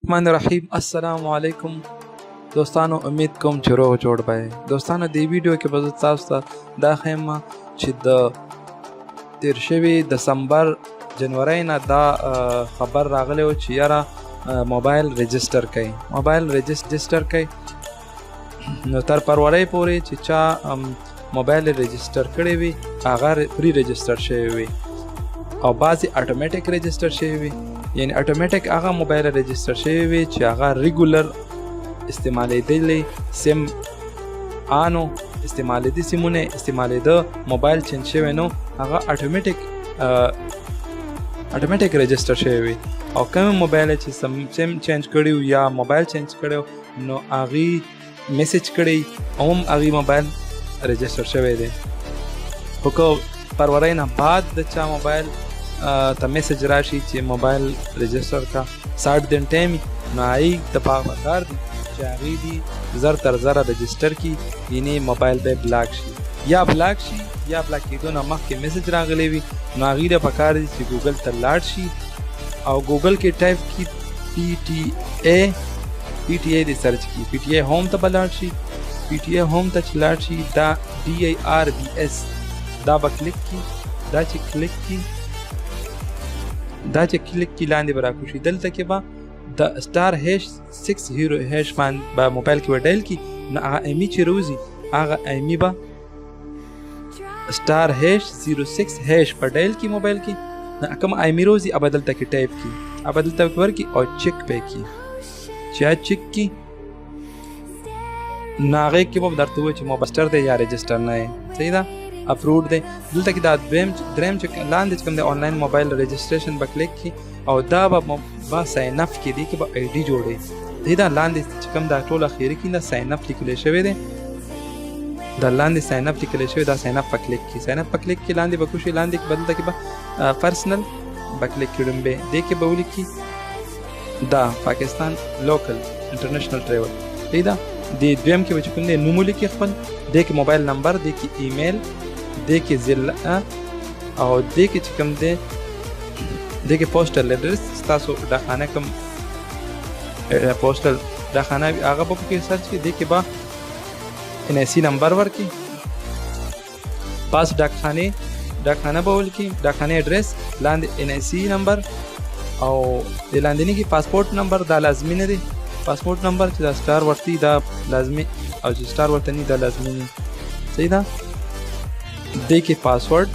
الرحمن الرحیم. السلام علیکم دوستانو، امید کوم چې روغ جوړ به. دوستانو دې ویډیو کې به زه تاسو ته دا ښیم چې د تیر شوي دسمبر جنورۍ نه دا خبر راغلی و چې یاره موبایل رجسټر کوي. موبایل رجسټر کوي نو تر فروری پورې چې چا موبایل رجسټر کړی وي هغه پری رجسټر شوی وي او بعضې اټومیټیک رجسټر شوی وي. یعنی اټومیټیک هغه موبایل رجسټر شوی وي چې هغه ریګولر استعمالیدلی سیم آنو استعمالیدي سیمونه استعمالیده موبایل چینج شوی نو هغه اټومیټیک رجسټر شوی وي. او کوم موبایل چې سیم چینج کړی یا موبایل چینج کړی نو هغې میسج کړی او هم هغې موبایل رجسټر شوی دی. خو که فروری نه بعد د چا موبایل ته میسج راشي چې موبایل رجسټر کا 60 دن ټایم نو هغې ته پکار دي چې هغې دي زر تر زره رجسټر کي، یعنې موبایل به بلاک شي یا بلاک شي یا بلاک کېدو نه مخکې میسج راغلی وي نو هغې ته پکار دي چې ګوګل ته لاړ شي او ګوګل کې ټایپ کي PTA دې سرچ کي. PTA هوم ته به لاړ شي. PTA هوم ته چې لاړ شي دا DIRBS دا به کلیک کی. دا چې کلیک کی لاندې به راکوشي. دلته کې به د سټار هیش 60 هیش باندې به موبایل کې ډایل کی نو هغه ایمي چې روزي هغه ایمي به سټار هیش 06 هیش په ډایل کی موبایل کې نو کوم ایمي روزي اب دلته کې ټایپ کی اب دلته ورکی او چیک به کی چې چیک کی ناغه کې به درته وایي چې موبایل دی یا رجسټر نه دی. صحیح ده، اپروډ دی. دلته کې دا دریم چې لاندې چې کوم دی آنلاین موبایل رجسټریشن به کلیک کی او دا به ساین اپ کې دی کې به آی ډي جوړي. دا لاندې چې کوم دا ټول اخیری کې دا ساین اپ لیکل شوی دی. دا لاندې ساین اپ لیکل شوی دا ساین اپ په کلیک کی. ساین اپ په کلیک کې لاندې به کوشي لاندې کې بدلته کې به پرسنل به کلیک کړم به دې کې به ولیکي دا پاکستان لوکل انټرنیشنل ټریول. دا د دویم کې چې کوم دی نوم ولیکي خپل، دې کې موبایل نمبر، دې کې ایمیل، دې کې ضلع او دې کې چې کوم دی دې کې پوسټل ایډرس ستاسو ډاکخانه کوم پوسټل ډاکخانه وي هغه به پکې سرچ کړي. دې کې به NIC نمبر ورکړي، پاس ډاکخانه به ولیکي، ډاکخانه ایډرس لاندې NIC نمبر او د لاندې کې پاسپورت نمبر دا لازمي نه دی. پاسپورت نمبر چې دا سٹار ورته دا لازمي او چې سٹار ورته نه دا لازمي نه. صحیح ده. دې کې پاسورډ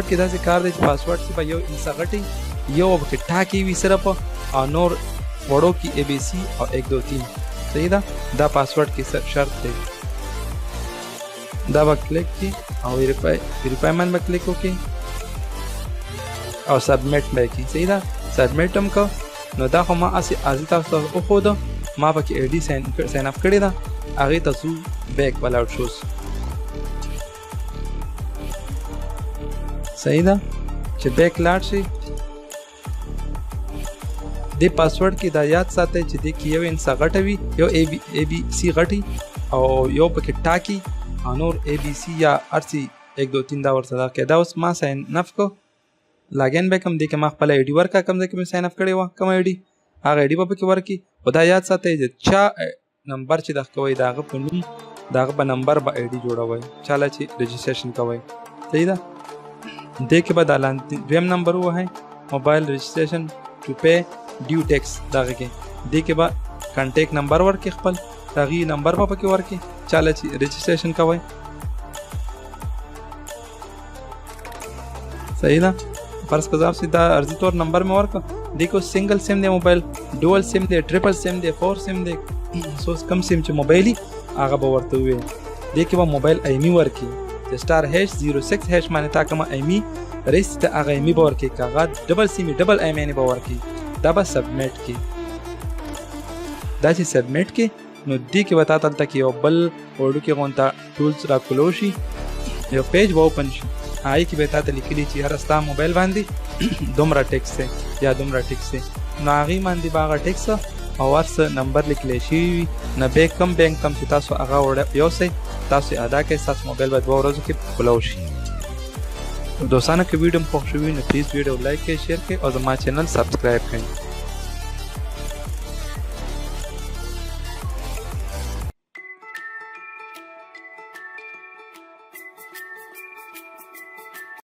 کې داسې کار دی چې پاسورډ کې به یو انسغټي یو کې ټاکي وي صرف او نور وړو کې ABC او 1 2 3. صحیح ده. دا پاسورډ کې شرط دی. دا به کلیک کی او ویریفایمنٹ به کلیک وکړي او سبمیټ به کی. صحیح ده. سبمیټ هم کو نو دا خو ما اسی تاسو ته وښوده ما پکې آی ډي ساین اپ کړې ده هغې ته ځو بیک ولاړ شوس. صحیح ده چې بیک لاړ شي دې پاسورډ کې دا یاد ساتئ چې دې کې یو انسا غټه وي یو ABC غټي او یو پکې ټاکي او نور ABC یا RC 1 2 3 دا ورته دا کې دا اوس ما ساین اپ کو لاګین به کوم دې کې ما خپل آی ډي ورکا کوم دې کې مې ساین اپ کړی و کوم آی ډي هغه آی ډي به پکې ورکي. او دا یاد ساتئ چې چا نمبر چې دغه کوئ د هغه په نوم د هغه په نمبر به آی ډي جوړوئ چاله چې رجسټریشن کوئ. صحیح ده. دې کې به دا لاندې دویم نمبر ووهئ موبایل رجسټریشن ټو پے ډیو ټیکس دغه کې. دې کې به کانټیکټ نمبر ورکړي خپل هغې نمبر به پکې ورکړي چاله چې رجسټریشن کوئ. صحیح ده. فرض کړه چې دا ارزي طور نمبر مې ورکړه. دې کې سنگل سیم دی موبایل، ډول سیم دی، ټریپل سیم دی، 4 سیم دی. سو کم سیم چې موبایل هغه به ورته وي. دې کې به موبایل ایمي ورکړي چې سٹار هیش 06 هیش باندې تا کومه ایمي رئیس ته هغه ایمي به ورکړي. که هغه ډبل سیمي ډبل ایمي به ورکړي دا به سبمیټ کړي. دا چې سبمیټ کړي نو دې کې به تا دلته کې یو بل وړوکی غونته ټولز راکولو شي یو پیج به اوپن شي هغې کې به تا ته لیکلي چې یاره ستا موبایل باندې دومره ټیکس دی یا دومره ټیکس دی نو هغې باندې به هغه ټیکس او ورڅ نمبر لیکلی شوي وي نه به کوم بینک کم چې تاسو هغه یوسئ تاسو ادا کړئ ستاسو موبایل به 2 ورځو کې کولو شي. دوستانو که ویډیو خوښ شوي نو پلیز ویډیو لایک کړئ شیر کړئ او زما چینل سبسکرایب کړئ